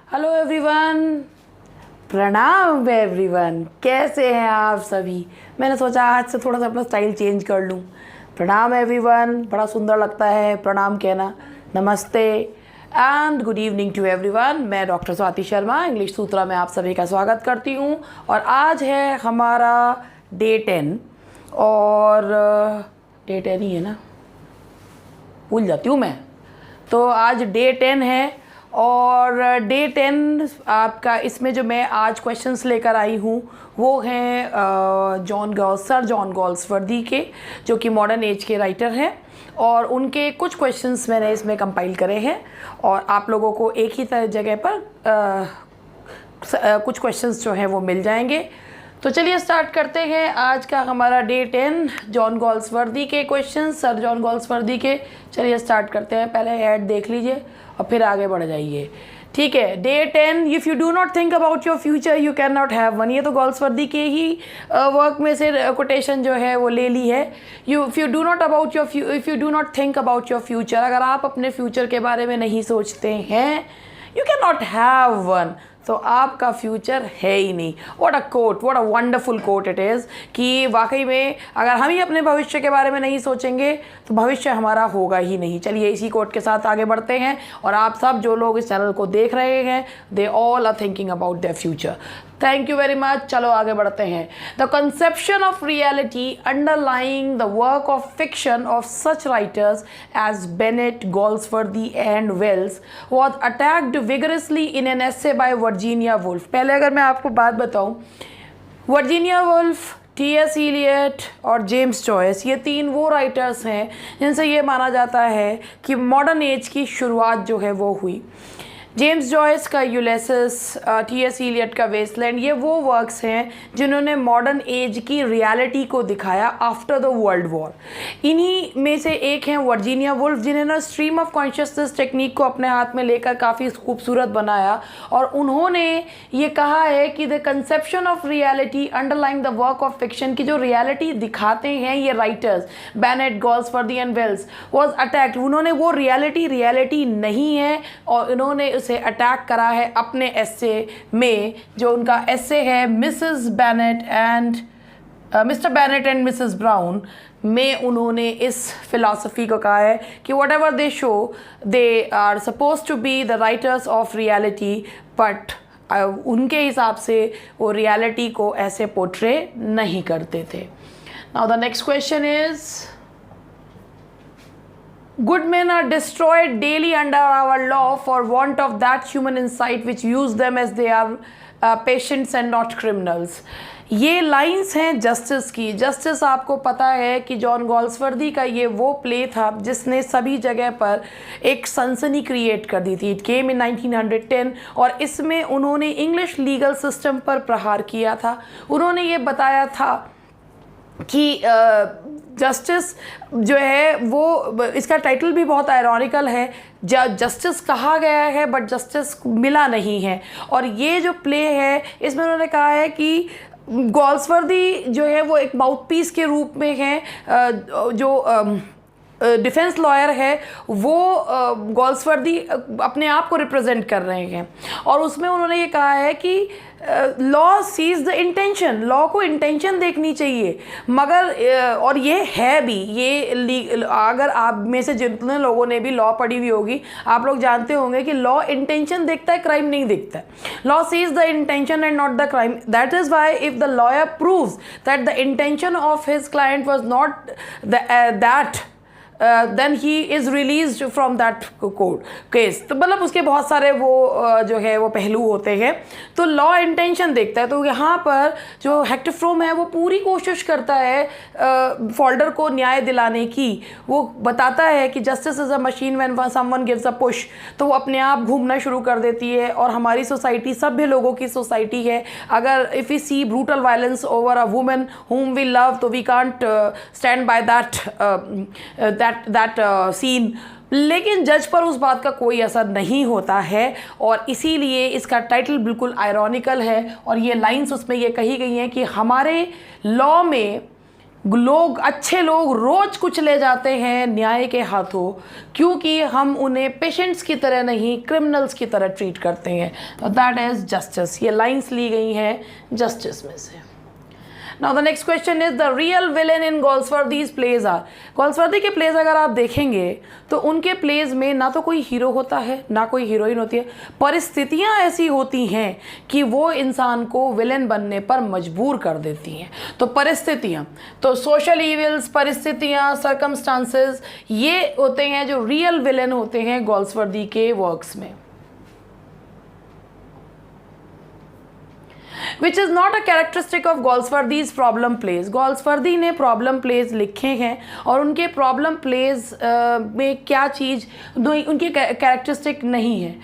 Hello everyone, प्रणाम everyone. कैसे हैं आप सभी? मैंने सोचा आज से थोड़ा सा अपना स्टाइल चेंज कर लूँ। प्रणाम एवरीवन, बड़ा सुंदर लगता है प्रणाम कहना। नमस्ते and good evening to everyone. मैं डॉक्टर स्वाति शर्मा इंग्लिश सूत्रा में आप सभी का स्वागत करती हूँ। और आज है हमारा डे 10 और डे 10 ही है ना, भूल जाती हूँ मैं। तो आज डे 10 है और डे 10 आपका, इसमें जो मैं आज क्वेश्चंस लेकर आई हूँ वो हैं सर जॉन गॉल्सवर्दी के, जो कि मॉडर्न एज के राइटर हैं। और उनके कुछ क्वेश्चंस मैंने इसमें कंपाइल करे हैं और आप लोगों को एक ही जगह पर कुछ क्वेश्चंस जो हैं वो मिल जाएंगे। तो चलिए स्टार्ट करते हैं आज का हमारा डे 10 जॉन गॉल्सवर्दी के क्वेश्चन, सर जॉन गॉल्सवर्दी के। चलिए स्टार्ट करते हैं। पहले ऐड देख लीजिए और फिर आगे बढ़ जाइए, ठीक है। Day 10, if you do not think about your future you can not have one. ये तो गॉल्सवर्दी के ही वर्क में से कोटेशन जो है वो ले ली है। If you do not think about your future, अगर आप अपने फ्यूचर के बारे में नहीं सोचते हैं, you can not have one, तो आपका फ्यूचर है ही नहीं। What a quote, what a wonderful quote it is कि वाकई में अगर हम ही अपने भविष्य के बारे में नहीं सोचेंगे तो भविष्य हमारा होगा ही नहीं। चलिए इसी कोट के साथ आगे बढ़ते हैं। और आप सब जो लोग इस चैनल को देख रहे हैं, they all are thinking about their future. Thank you very much. चलो आगे बढ़ते हैं। The conception of reality underlying the work of fiction of such writers as Bennett, Galsworthy and Wells was attacked vigorously in an essay by Virginia Woolf. पहले अगर मैं आपको बात बताऊं, वर्जीनिया वुल्फ, टी.एस. इलियट और जेम्स जॉयस, ये तीन वो राइटर्स हैं जिनसे ये माना जाता है कि मॉडर्न एज की शुरुआत जो है वो हुई। जेम्स जॉयस का यूलिसिस, टी.एस. इलियट का वेस्टलैंड, ये वो वर्क्स हैं जिन्होंने मॉडर्न एज की रियलिटी को दिखाया आफ्टर द वर्ल्ड वॉर। इन्हीं में से एक हैं वर्जीनिया वुल्फ, जिन्होंने स्ट्रीम ऑफ कॉन्शियसनेस टेक्निक को अपने हाथ में लेकर काफ़ी खूबसूरत बनाया। और उन्होंने ये कहा है कि the conception of reality underlying the work of fiction, की जो रियलिटी दिखाते हैं ये writers Bennett, Galsworthy and Wells, was attacked. उन्होंने वो रियलिटी नहीं है और इन्होंने उसे अटैक करा है अपने एसे में, जो उनका एसे है Mrs Bennett and Mr Bennett and Mrs Brown में। उन्होंने इस फिलॉसफी को कहा है कि whatever they show they are suppose to be the writers of reality, but उनके हिसाब से वो रियलिटी को ऐसे पोर्ट्रे नहीं करते थे। Now the next question is, good men are destroyed daily under our law for want of that human insight which use them as they are patients and not criminals। ये lines हैं justice की। Justice आपको पता है कि John Galsworthy का ये वो प्ले था जिसने सभी जगह पर एक सनसनी क्रिएट कर दी थी। इट केम इन 1910 और इसमें उन्होंने इंग्लिश लीगल सिस्टम पर प्रहार किया था। उन्होंने ये बताया था कि जस्टिस जो है वो, इसका टाइटल भी बहुत आयरॉनिकल है, जस्टिस कहा गया है बट जस्टिस मिला नहीं है। और ये जो प्ले है इसमें उन्होंने कहा है कि गॉल्सवर्दी जो है वो एक माउथपीस के रूप में है, जो डिफेंस लॉयर है वो गॉल्सवर्दी अपने आप को रिप्रेजेंट कर रहे हैं। और उसमें उन्होंने ये कहा है कि law sees the intention, law को इंटेंशन देखनी चाहिए, मगर और ये है भी, ये अगर आप में से जितने लोगों ने भी लॉ पढ़ी हुई होगी, आप लोग जानते होंगे कि लॉ इंटेंशन देखता है, क्राइम नहीं देखता है। Law sees the intention and not the crime. That is why if the lawyer proves that the intention of his client was not that, then he is released from that court case। तो मतलब उसके बहुत सारे वो जो है वो पहलू होते हैं। तो लॉ इंटेंशन देखता है। तो यहाँ पर जो हेक्टर फ्रोम है वो पूरी कोशिश करता है फोल्डर को न्याय दिलाने की। वो बताता है कि justice is a machine when someone gives a push, तो वो अपने आप घूमना शुरू कर देती है। और हमारी सोसाइटी सभ्य लोगों की सोसाइटी है। अगर if we see brutal violence over a woman whom we love, तो we can't stand by that scene. लेकिन जज पर उस बात का कोई असर नहीं होता है और इसीलिए इसका टाइटल बिल्कुल आयरॉनिकल है। और ये लाइंस उसमें ये कही गई हैं कि हमारे लॉ में लोग, अच्छे लोग रोज कुछ ले जाते हैं न्याय के हाथों, क्योंकि हम उन्हें पेशेंट्स की तरह नहीं क्रिमिनल्स की तरह ट्रीट करते हैं। That is justice. ये लाइंस ली गई हैं जस्टिस में से। Now the next question is the real villain in Galsworthy's plays are. Galsworthy के प्लेज अगर आप देखेंगे तो उनके प्लेज में ना तो कोई हीरो होता है ना कोई हीरोइन होती है, परिस्थितियां ऐसी होती हैं कि वो इंसान को विलेन बनने पर मजबूर कर देती हैं। तो परिस्थितियां, तो सोशल इविल्स, परिस्थितियां, सर्कमस्टांसेस, ये होते हैं जो रियल विलेन होते हैं गोल्सवर्दी के वर्क्स में। Which is not a characteristic of Galsworthy's problem plays. Galsworthy ने प्रॉब्लम प्लेज लिखे हैं और उनके प्रॉब्लम प्लेज में क्या चीज़ उनकी कैरेक्टरिस्टिक नहीं है।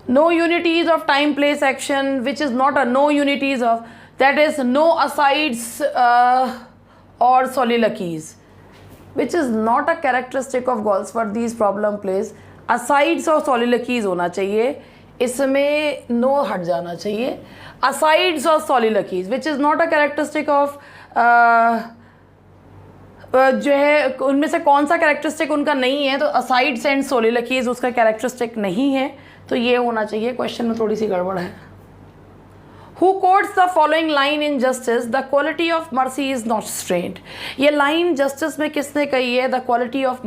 No unities of time, place, action, which is not a no unities of, that is no asides or soliloquies, which is not a characteristic of Goldsworthy's problem plays। asides और soliloquies होना चाहिए, इसमें no हट जाना चाहिए। asides और soliloquies which is not a characteristic of जो है उनमें से कौन सा कैरेक्टरिस्टिक उनका नहीं है, तो असाइड्स एंड सोलिलोक्वीज उसका कैरेक्टरिस्टिक नहीं है, तो ये होना चाहिए। क्वेश्चन में थोड़ी सी गड़बड़ है। Who quotes the following line in Justice? The quality of mercy is not strained। ये लाइन जस्टिस में किसने कही है? The quality of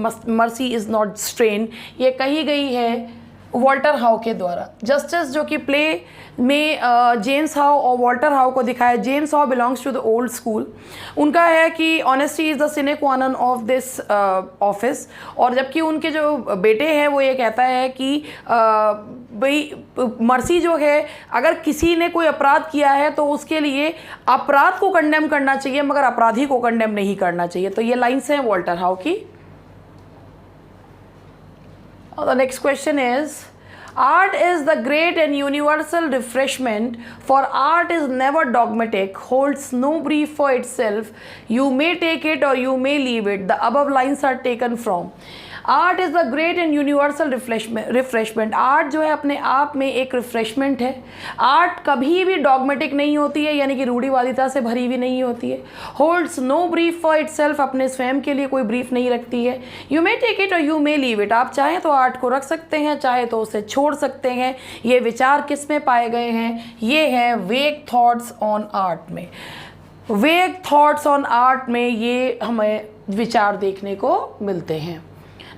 mercy is not strained, ये कही गई है वॉल्टर हाउ के द्वारा। जस्टिस जो कि प्ले में जेम्स हाउ और वॉल्टर हाउ को दिखाया। James How belongs to the old school. उनका है कि ऑनेस्टी इज़ द सिने क्वा नॉन ऑफ दिस ऑफिस, और जबकि उनके जो बेटे हैं वो ये कहता है कि भाई मर्सी जो है, अगर किसी ने कोई अपराध किया है तो उसके लिए अपराध को कंडेम करना चाहिए मगर अपराधी को कंडेम नहीं करना चाहिए। तो ये लाइन्स हैं वॉल्टर हाउ की। The next question is, art is the great and universal refreshment, for art is never dogmatic, holds no brief for itself, you may take it or you may leave it। The above lines are taken from। Art is the great and universal refreshment. Art जो है अपने आप में एक refreshment है। Art कभी भी dogmatic नहीं होती है, यानी कि रूढ़िवादिता से भरी हुई नहीं होती है। Holds no brief for itself, अपने स्वयं के लिए कोई ब्रीफ नहीं रखती है। यू मे टेक इट और यू मे लीव इट, आप चाहें तो आर्ट को रख सकते हैं, चाहे तो उसे छोड़ सकते हैं। ये विचार किस में पाए गए हैं? ये हैं वेग थॉट्स ऑन आर्ट में। वेग थॉट्स ऑन आर्ट में ये हमें विचार देखने को मिलते हैं।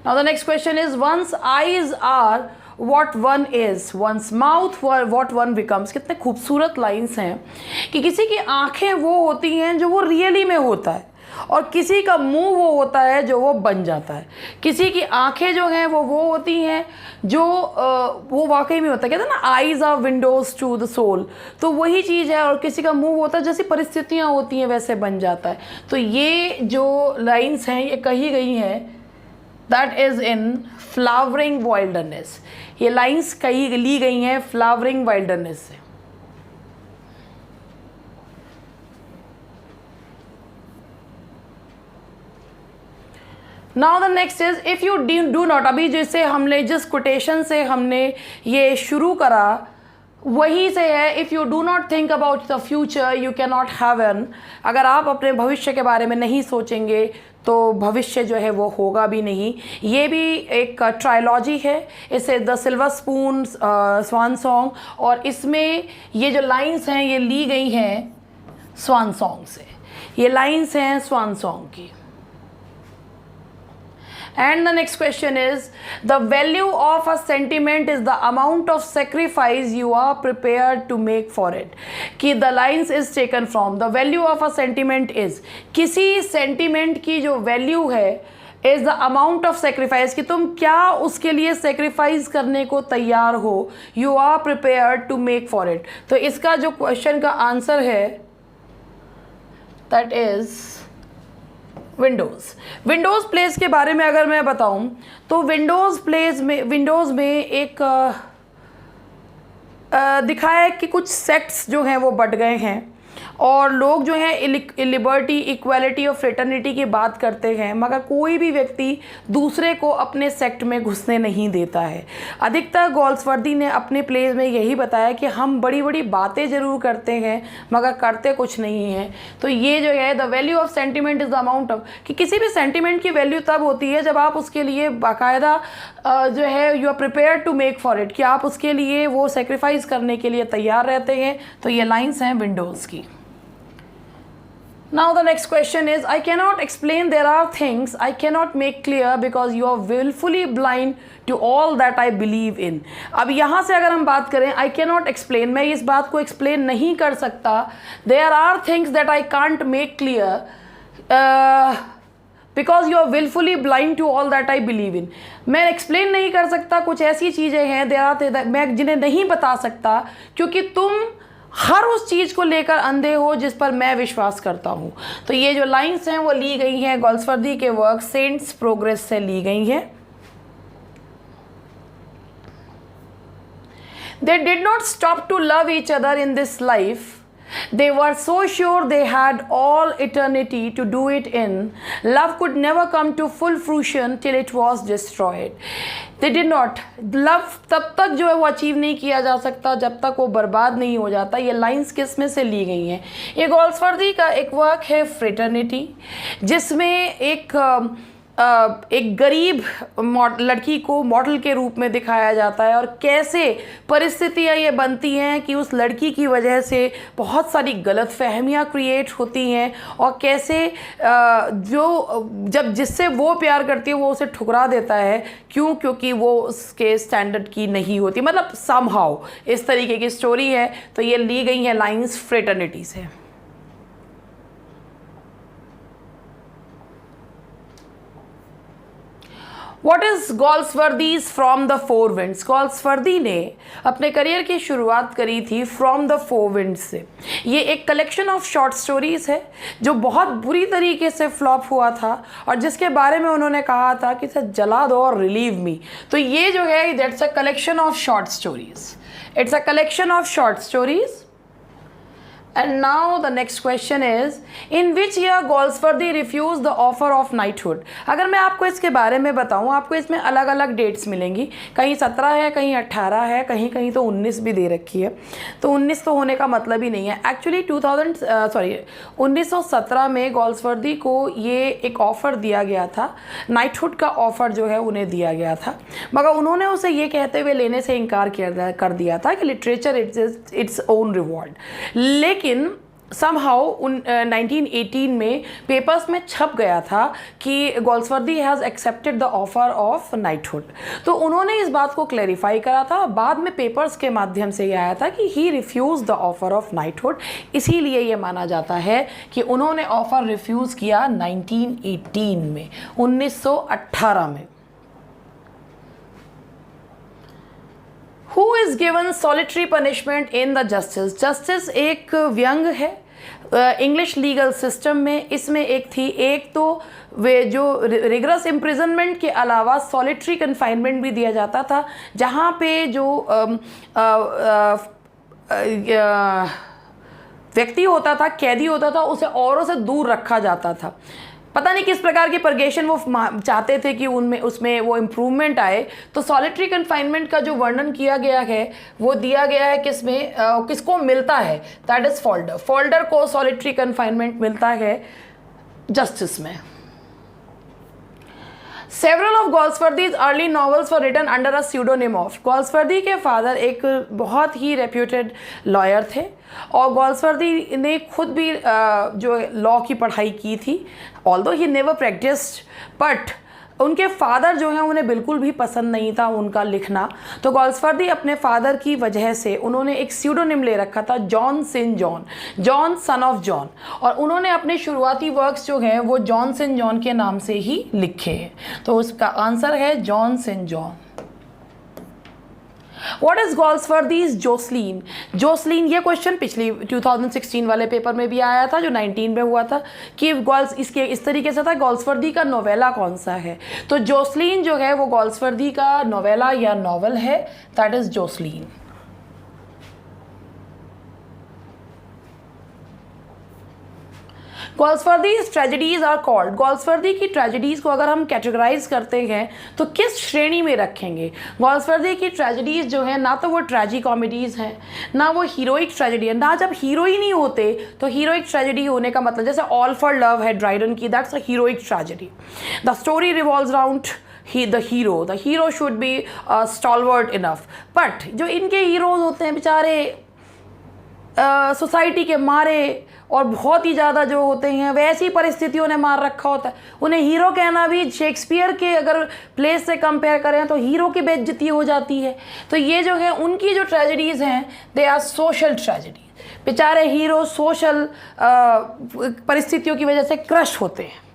Now the next question is, one's eyes are what one is, one's mouth what one becomes। कितने खूबसूरत लाइन्स हैं कि किसी की आंखें वो होती हैं जो वो रियली में होता है, और किसी का मुंह वो होता है जो वो बन जाता है। किसी की आंखें जो हैं वो होती हैं जो वो वाकई में होता है। कहते हैं ना, eyes are windows to the soul, तो वही चीज़ है। और किसी का मुंह होता है, जैसी परिस्थितियाँ होती हैं वैसे बन जाता है। तो ये जो लाइन्स हैं ये कही गई हैं, that is in flowering wilderness. ये लाइन्स कही ली गई हैं फ्लावरिंग वाइल्डरनेस से। Now the next is, if you do not, अभी जैसे हमने जिस कोटेशन से हमने ये शुरू करा वही से है, if you do not think about the future you can not have one. अगर आप अपने भविष्य के बारे में नहीं सोचेंगे तो भविष्य जो है वो होगा भी नहीं। ये भी एक ट्रायलॉजी है, इसे the silver spoon swan song, और इसमें ये जो लाइंस हैं ये ली गई हैं स्वान सॉन्ग से। ये लाइंस हैं स्वान सॉन्ग की। And the next question is, the value of a sentiment is the amount of sacrifice you are prepared to make for it। कि the lines is taken from, the value of a sentiment is, किसी sentiment की जो value है is the amount of sacrifice, कि तुम क्या उसके लिए sacrifice करने को तैयार हो, you are prepared to make for it। तो इसका जो question का आंसर है that is विंडोज़ प्लेस के बारे में अगर मैं बताऊं तो विंडोज़ में एक दिखाया है कि कुछ सेक्ट्स जो हैं वो बढ़ गए हैं, और लोग जो हैं लिबर्टी, इक्वालिटी और फ्रेटर्निटी की बात करते हैं, मगर कोई भी व्यक्ति दूसरे को अपने सेक्ट में घुसने नहीं देता है। अधिकतर गोल्सवर्दी ने अपने प्लेस में यही बताया कि हम बड़ी बड़ी बातें ज़रूर करते हैं मगर करते कुछ नहीं हैं। तो ये जो है the value of sentiment is the amount of, कि किसी भी सेंटिमेंट की वैल्यू तब होती है जब आप उसके लिए बाकायदा जो है you are prepare to make for it, कि आप उसके लिए वो सेक्रीफाइस करने के लिए तैयार रहते हैं। तो ये लाइन्स हैं विंडोज़ की। Now the next question is, I cannot explain, there are things I cannot make clear because you are willfully blind to all that I believe in. अब यहाँ से अगर हम बात करें I cannot explain, मैं इस बात को explain नहीं कर सकता, there are things that I can't make clear because you are willfully blind to all that I believe in. मैं explain नहीं कर सकता, कुछ ऐसी चीज़ें हैं there are मैं जिन्हें नहीं बता सकता क्योंकि तुम हर उस चीज़ को लेकर अंधे हो जिस पर मैं विश्वास करता हूँ। तो ये जो लाइंस हैं वो ली गई हैं गोल्सवर्दी के वर्क सेंट्स प्रोग्रेस से ली गई हैं। They did not stop to love each other in this life. They were so sure they had all eternity to do it in. Love could never come to full fruition till it was destroyed. They did not. Love तब तक जो है वो achieve नहीं किया जा सकता जब तक वो बर्बाद नहीं हो जाता। ये लाइंस किस में से ली गई हैं? ये गोल्सवर्दी का एक वर्क है फ्रेटर्निटी, जिसमें एक गरीब लड़की को मॉडल के रूप में दिखाया जाता है और कैसे परिस्थितियाँ ये बनती हैं कि उस लड़की की वजह से बहुत सारी गलतफहमियाँ क्रिएट होती हैं और कैसे जब जिससे वो प्यार करती है वो उसे ठुकरा देता है। क्यों? क्योंकि वो उसके स्टैंडर्ड की नहीं होती, मतलब समहाउ इस तरीके की स्टोरी है। तो ये ली गई हैं लाइंस फ्रेटर्निटी से। What is Goldsworthy's From the Four Winds? गोल्सवर्दी ने अपने करियर की शुरुआत करी थी फ्रॉम द फोर विंड्स से। ये एक कलेक्शन ऑफ शॉर्ट स्टोरीज़ है जो बहुत बुरी तरीके से फ्लॉप हुआ था और जिसके बारे में उन्होंने कहा था कि इसे जला दो और रिलीव मी। तो ये जो है that's a collection of short stories, it's a collection of short stories. And now the next question is, in which year Goldsworthy refused the offer of knighthood? अगर मैं आपको इसके बारे में बताऊं, आपको इसमें अलग अलग डेट्स मिलेंगी, कहीं 17 है, कहीं 18 है, कहीं कहीं तो 19 भी दे रखी है। तो 19 तो होने का मतलब ही नहीं है। एक्चुअली 1917 में गोल्सवर्दी को ये एक ऑफ़र दिया गया था, नाइटहुड का ऑफ़र जो है उन्हें दिया गया था, मगर उन्होंने उसे ये कहते हुए लेने से इनकार कर दिया था कि लिटरेचर इट्स ओन रिवॉर्ड। लेकिन समहाउ 1918 में पेपर्स में छप गया था कि Galsworthy has accepted the offer of knighthood. तो उन्होंने इस बात को क्लैरिफाई करा था, बाद में पेपर्स के माध्यम से ये आया था कि ही refuse the offer of knighthood. इसीलिए ये माना जाता है कि उन्होंने ऑफ़र रिफ्यूज़ किया 1918 में, 1918 में। Who is given solitary punishment in the justice? Justice एक व्यंग है इंग्लिश लीगल सिस्टम में। इसमें एक तो वे जो रिगरस इम्प्रिजनमेंट के अलावा सॉलिटरी कन्फाइनमेंट भी दिया जाता था, जहाँ पे जो व्यक्ति होता था, कैदी होता था, उसे औरों से दूर रखा जाता था। पता नहीं किस प्रकार की परगेशन वो चाहते थे कि उसमें वो इम्प्रूवमेंट आए। तो सॉलिटरी कन्फाइनमेंट का जो वर्णन किया गया है वो दिया गया है किसमें, किसको मिलता है, दैट इज़ फोल्डर को सॉलिटरी कन्फाइनमेंट मिलता है जस्टिस में। Several of Goldsworthy's early novels were written under a pseudonym of। गोल्सवर्दी के फादर एक बहुत ही रेप्यूटेड लॉयर थे और गोल्सवर्दी ने खुद भी जो लॉ की पढ़ाई की थी, although he never practised, but उनके फादर जो हैं उन्हें बिल्कुल भी पसंद नहीं था उनका लिखना। तो गोल्सवर्दी अपने फादर की वजह से उन्होंने एक स्यूडोनिम ले रखा था, John Sinjohn, John son of John, और उन्होंने अपने शुरुआती वर्क्स जो हैं वो जॉन सिन जॉन के नाम से ही लिखे हैं। तो उसका आंसर है John Sinjohn. What is Goldsworthy's Jocelyn? Jocelyn, ये क्वेश्चन पिछली 2016 वाले पेपर में भी आया था जो 19 में हुआ था कि इसके इस तरीके से था, गोल्सवर्दी का नोवेला कौन सा है? तो जोसलीन जो है वो गोल्सवर्दी का नोवेला या नॉवल है, that is Jocelyn. Galsworthy's tragedies are called, Galsworthy की ट्रेजेडीज़ को अगर हम कैटेगराइज करते हैं तो किस श्रेणी में रखेंगे? गोल्सवर्दी की ट्रेजेडीज़ जो है ना तो वो ट्रेजी कॉमेडीज़ हैं, ना वो हीरोइक ट्रेजेडी है, ना जब हीरो ही नहीं होते तो हीरोइक ट्रेजेडी होने का मतलब, जैसे ऑल फॉर लव है ड्राइडन की, that's a heroic tragedy. The story revolves around the hero should be stalwart enough. But जो इनके हीरोज़ होते हैं बेचारे सोसाइटी के मारे और बहुत ही ज़्यादा जो होते हैं वैसी परिस्थितियों ने मार रखा होता है, उन्हें हीरो कहना भी शेक्सपियर के अगर प्लेस से कंपेयर करें तो हीरो की बेइज्जती हो जाती है. तो ये जो है उनकी जो ट्रेजेडीज़ हैं दे आर सोशल ट्रेजेडी. बेचारे हीरो सोशल परिस्थितियों की वजह से क्रश होते हैं.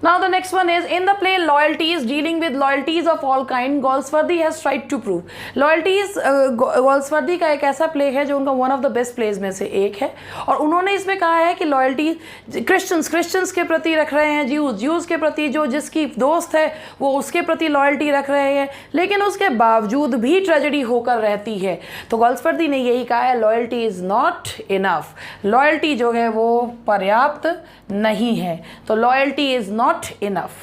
Now the next one is, in the play Loyalties, dealing with loyalties of all kind, Goldsworthy has tried to prove. Loyalties Goldsworthy का एक ऐसा प्ले है जो उनका one of the best plays में से एक है, और उन्होंने इसमें कहा है कि लॉयल्टी क्रिश्चियंस के प्रति रख रहे हैं, ज्यूज़ के प्रति, जो जिसकी दोस्त है वो उसके प्रति लॉयल्टी रख रहे हैं, लेकिन उसके बावजूद भी ट्रेजेडी होकर रहती है. तो गोल्सवर्दी ने यही कहा है, loyalty is not enough, loyalty जो है वो पर्याप्त नहीं है. तो loyalty is not enough.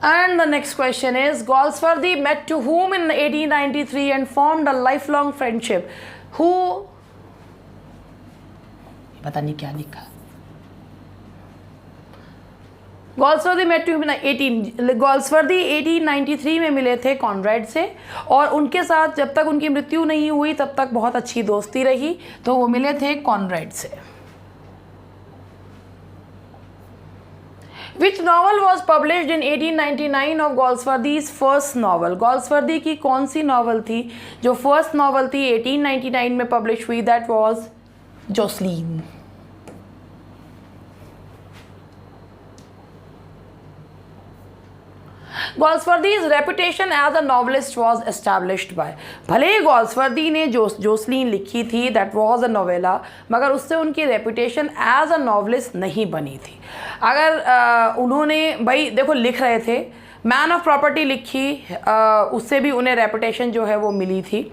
And the next question is, Goldsworthy met to whom in 1893 and formed a lifelong friendship. Who? पता नहीं क्या लिखा. गोल्सवर्दी met to गोल्सवर्दी 1893 में मिले थे कॉनरेड से, और उनके साथ जब तक उनकी मृत्यु नहीं हुई तब तक बहुत अच्छी दोस्ती रही. तो वो मिले थे कॉनरेड से. Which novel was published in 1899 of Goldsworthy's first novel? गोल्सवर्दी की कौन सी नावल थी जो फर्स्ट नावल थी 1899 में पब्लिश हुई? That was Jocelyn. Goldsworthy's reputation as a novelist was established by. भले ही गोल्सवर्दी ने जोसलीन लिखी थी, दैट वाज अ नोवेला, मगर उससे उनकी रेपुटेशन एज अ नॉवलिस्ट नहीं बनी थी. अगर उन्होंने भाई देखो लिख रहे थे, मैन ऑफ प्रॉपर्टी लिखी, उससे भी उन्हें रेपुटेशन जो है वो मिली थी,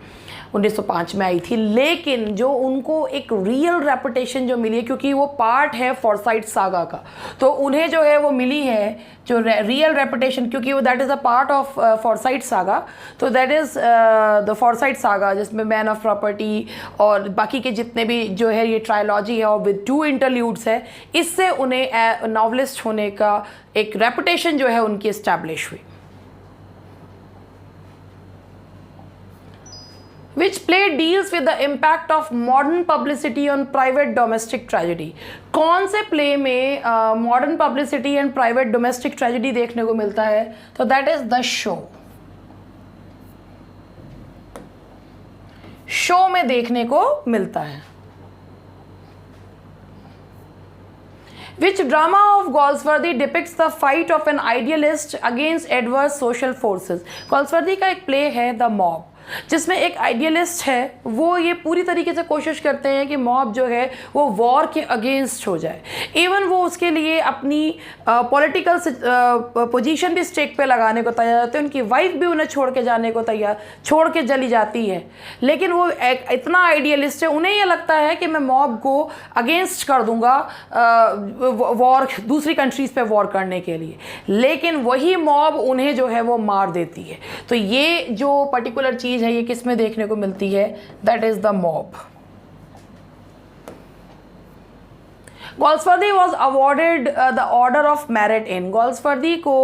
1905 में आई थी, लेकिन जो उनको एक रियल रेपुटेशन जो मिली है क्योंकि वो पार्ट है फॉरसाइट सागा का, तो उन्हें जो है वो मिली है जो रियल रेपुटेशन, क्योंकि वो that is a part of Forsyte saga. तो that is the Forsyte saga, जिसमें मैन ऑफ प्रॉपर्टी और बाकी के जितने भी जो है ये ट्रायलॉजी है और विद 2 इंटरल्यूड्स है, इससे उन्हें नॉवलिस्ट होने का एक रेपुटेशन जो है उनकी इस्टेब्लिश हुई. Which play deals with the impact of modern publicity on private domestic tragedy? कौन से प्ले में modern publicity and private domestic tragedy देखने को मिलता है? तो that is the show. Show में देखने को मिलता है. Which drama of Goldsworthy depicts the fight of an idealist against adverse social forces? गोल्सवर्दी का एक प्ले है द मॉब, जिसमें एक आइडियलिस्ट है, वो ये पूरी तरीके से कोशिश करते हैं कि मॉब जो है वो वॉर के अगेंस्ट हो जाए. इवन वो उसके लिए अपनी पॉलिटिकल पोजीशन भी स्टेक पे लगाने को तैयार होते हैं. उनकी वाइफ भी उन्हें छोड़ के जाने को छोड़ के चली जाती है, लेकिन वो इतना आइडियलिस्ट है, उन्हें ये लगता है कि मैं मॉब को अगेंस्ट कर दूंगा वॉर, दूसरी कंट्रीज़ पे वॉर करने के लिए, लेकिन वही मॉब उन्हें जो है वो मार देती है. तो ये जो पर्टिकुलर चीज़ है ये किस में देखने को मिलती है? That is the mob. Galsworthy was awarded the order of merit in. Galsworthy को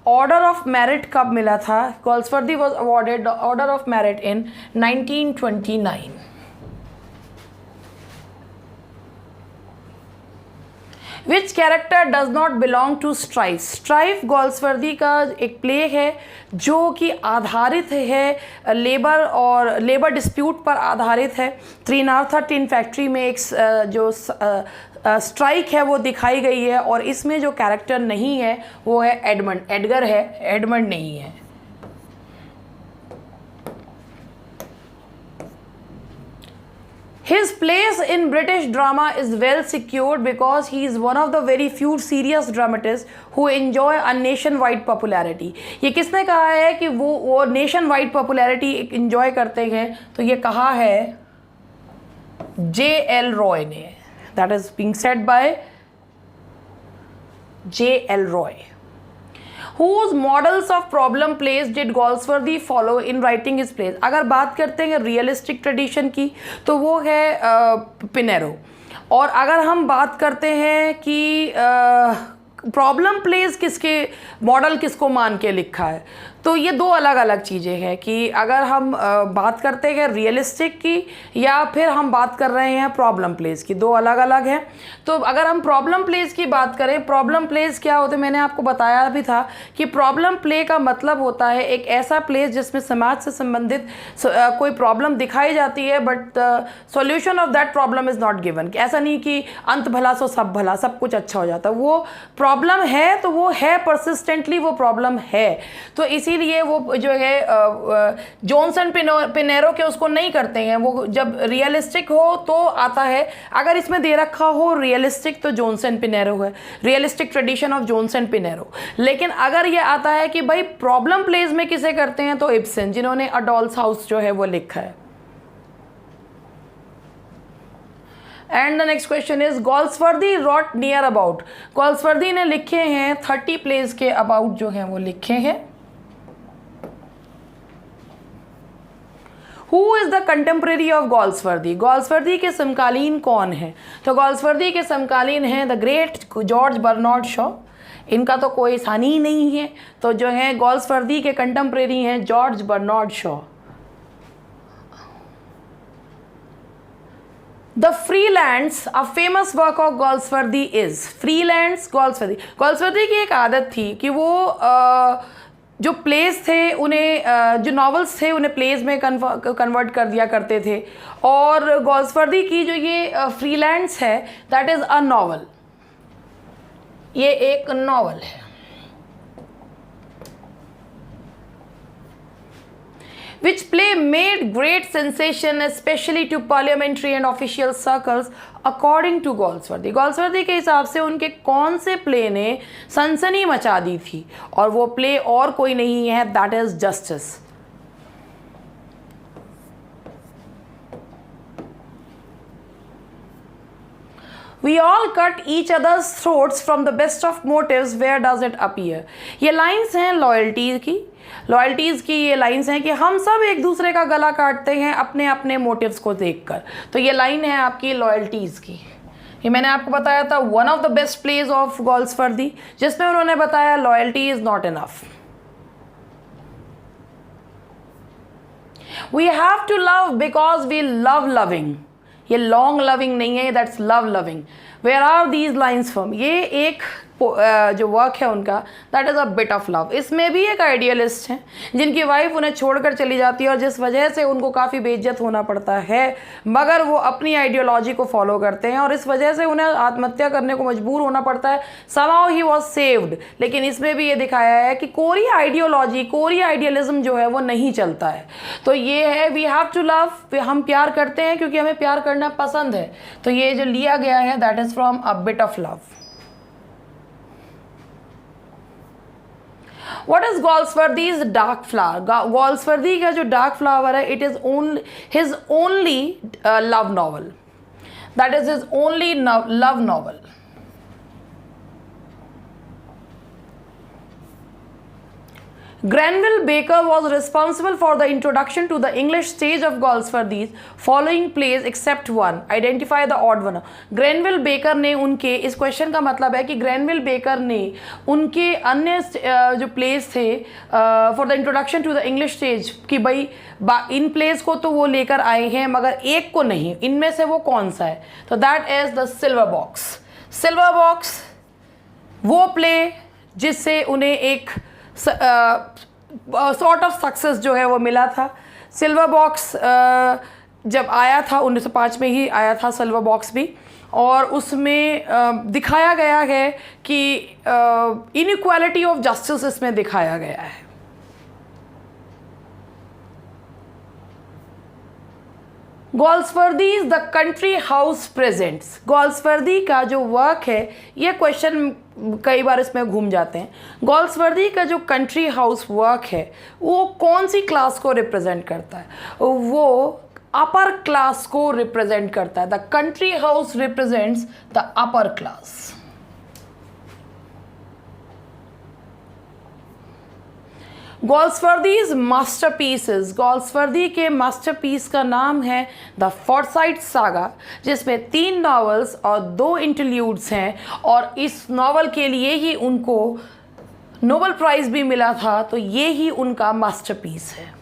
ऑर्डर ऑफ मेरिट कब मिला था? Galsworthy was awarded the order of merit in 1929. Which character does not belong to strife? Strife Galsworthy का एक play है जो कि आधारित है लेबर डिस्प्यूट पर आधारित है. त्रिनार्था टिन फैक्ट्री में एक जो स्ट्राइक है वो दिखाई गई है, और इसमें जो कैरेक्टर नहीं है वो है एडगर है, एडमंड नहीं है. His place in British drama is well secured because he is one of the very few serious dramatists who enjoy a nationwide popularity. ये किसने कहा है कि वो nationwide popularity enjoy करते हैं? तो ये कहा है J.L. रॉय ने, that is being said bye J.L. Roy. Whose models of problem plays did Galsworthy follow in writing his plays? अगर बात करते हैं रियलिस्टिक ट्रेडिशन की तो वो है पिनेरो. और अगर हम बात करते हैं कि प्रॉब्लम प्लेस किसके मॉडल किसको मान के लिखा है, तो ये दो अलग अलग चीज़ें हैं कि अगर हम बात करते हैं रियलिस्टिक की या फिर हम बात कर रहे हैं प्रॉब्लम प्लेस की, दो अलग अलग हैं. तो अगर हम प्रॉब्लम प्लेस की बात करें, प्रॉब्लम प्लेस क्या होते हैं, मैंने आपको बताया भी था कि प्रॉब्लम प्ले का मतलब होता है एक ऐसा प्लेस जिसमें समाज से संबंधित कोई प्रॉब्लम दिखाई जाती है but solution of that problem is not given. ऐसा नहीं कि अंत भला सो सब भला, सब कुछ अच्छा हो जाता है. वो प्रॉब्लम है तो वो है, परसिस्टेंटली वो प्रॉब्लम है. तो इसीलिए वो जो है जॉनसन पिनेरो के उसको नहीं करते हैं. वो जब रियलिस्टिक हो तो आता है, अगर इसमें दे रखा हो रियलिस्टिक तो जॉनसन पिनेरो है, realistic tradition of Johnson Pinero. लेकिन अगर ये आता है कि भाई प्रॉब्लम प्लेस में किसे करते हैं तो इब्सन, जिन्होंने अ डॉल्स हाउस जो है वो लिखा है. And the next question is Galsworthy wrote near about. Galsworthy ने लिखे हैं 30 प्लेस के अबाउट जो हैं वो लिखे हैं. Who is the contemporary of Galsworthy? Galsworthy के समकालीन कौन है? तो Galsworthy के समकालीन हैं the great George Bernard Shaw. इनका तो कोई सानी ही नहीं है. तो जो है Galsworthy के कंटेम्प्रेरी हैं George Bernard Shaw. The Freelands, a famous work of Galsworthy is. Freelands, Galsworthy. Galsworthy की एक आदत थी कि वो जो प्लेस थे उन्हें, जो नॉवेल्स थे उन्हें प्लेस में कन्वर्ट कर दिया करते थे. और Galsworthy की जो ये फ्रीलैंड्स है दैट इज़ अ नॉवल. ये एक नॉवल है which play made great sensation especially to parliamentary and official circles according to Galsworthy. Galsworthy के हिसाब से उनके कौन से प्ले ने सनसनी मचा दी थी, और वो प्ले और कोई नहीं है, that is justice. We all cut each other's throats from the best of motives, where does it appear? ये लाइन्स हैं लॉयल्टीज़ की ये लाइन्स हैं कि हम सब एक दूसरे का गला काटते हैं अपने अपने मोटिव्स को देखकर. तो ये लाइन है आपकी लॉयल्टीज़ की. ये मैंने आपको बताया था one of the best plays of Galsworthy, जिसमें उन्होंने बताया loyalty is not enough. We have to love because we love loving. ये लॉन्ग लविंग नहीं है, that's love loving. Where are these lines from? ये एक जो वर्क है उनका that is a bit of love. इसमें भी एक आइडियलिस्ट हैं जिनकी वाइफ उन्हें छोड़कर चली जाती है और जिस वजह से उनको काफ़ी बेइज्जत होना पड़ता है, मगर वो अपनी आइडियोलॉजी को फॉलो करते हैं और इस वजह से उन्हें आत्महत्या करने को मजबूर होना पड़ता है. somehow he was saved. लेकिन इसमें भी ये दिखाया है कि कोरी आइडियोलॉजी, कोरी आइडियलिज्म जो है वो नहीं चलता है. तो ये है वी हैव टू लव, हम प्यार करते हैं क्योंकि हमें प्यार करना पसंद है. तो ये जो लिया गया है that is from a bit of love. What is Galsworthy's dark flower? Galsworthy का जो dark flower है, it is only his only love novel. That is his only love novel. Granville Baker was responsible for the introduction to the English stage of Galsworthy's following plays except one. Identify the odd one. Granville Baker ने उनके, इस question का मतलब है कि Granville Baker ने उनके अन्य जो प्लेस थे for the introduction to the English stage कि भाई इन प्लेस को तो वो लेकर आए हैं मगर एक को नहीं. इनमें से वो कौन सा है? तो that is the silver box. Silver box वो प्ले जिससे उन्हें एक सॉर्ट ऑफ सक्सेस जो है वो मिला था. सिल्वर बॉक्स जब आया था 1905 में ही आया था सिल्वर बॉक्स भी, और उसमें दिखाया गया है कि इनइक्वालिटी ऑफ जस्टिस इसमें दिखाया गया है. Galsworthy's the country house presents. Galsworthy का जो वर्क है, ये क्वेश्चन कई बार इसमें घूम जाते हैं. Galsworthy का जो कंट्री हाउस वर्क है वो कौन सी क्लास को रिप्रेजेंट करता है? वो अपर क्लास को रिप्रेजेंट करता है। The country house represents the upper class. Galsworthy's masterpieces, Galsworthy के मास्टरपीस का नाम है द फॉर्साइट सागा, जिसमें 3 नॉवेल्स और 2 इंटरल्यूड्स हैं, और इस नॉवल के लिए ही उनको नोबेल प्राइज़ भी मिला था, तो ये ही उनका मास्टरपीस है।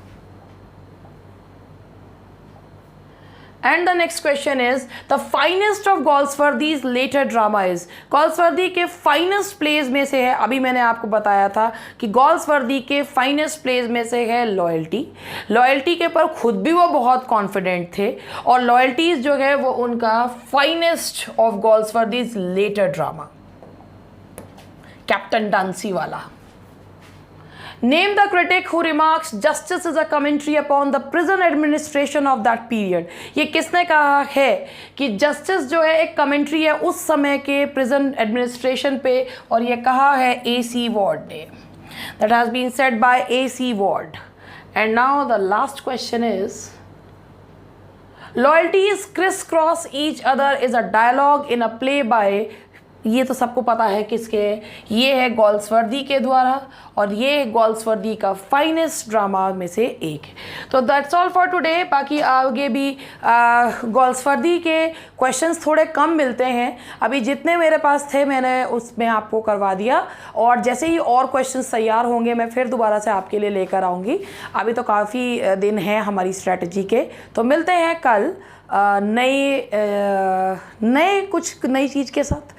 And the next question is the finest of Goldsworthy's later drama is, गोल्सवर्दी के फाइनेस्ट प्लेज में से है, अभी मैंने आपको बताया था कि गोल्सवर्दी के फाइनेस्ट प्लेज में से है लॉयल्टी। लॉयल्टी के पर खुद भी वो बहुत कॉन्फिडेंट थे, और लॉयल्टीज जो है वो उनका finest of Galsworthy's later drama. Captain Dancy वाला। Name the critic who remarks justice is a commentary upon the prison administration of that period। ये किसने कहा है कि जस्टिस जो है एक कमेंट्री है उस समय के प्रिजन एडमिनिस्ट्रेशन पे, और ये कहा है A.C. Ward ने। That has been said by A.C. Ward। And now the last question is, loyalties crisscross each other is a dialogue in a play by, ये तो सबको पता है किसके, ये है गोल्सवर्दी के द्वारा, और ये गोल्सवर्दी का फाइनेस्ट ड्रामा में से एक है। तो दैट्स ऑल फॉर टुडे। बाकी आगे भी गोल्सवर्दी के क्वेश्चंस थोड़े कम मिलते हैं, अभी जितने मेरे पास थे मैंने उसमें आपको करवा दिया, और जैसे ही और क्वेश्चंस तैयार होंगे मैं फिर दोबारा से आपके लिए लेकर आऊँगी। अभी तो काफ़ी दिन हैं हमारी स्ट्रैटेजी के, तो मिलते हैं कल नई कुछ नई चीज़ के साथ।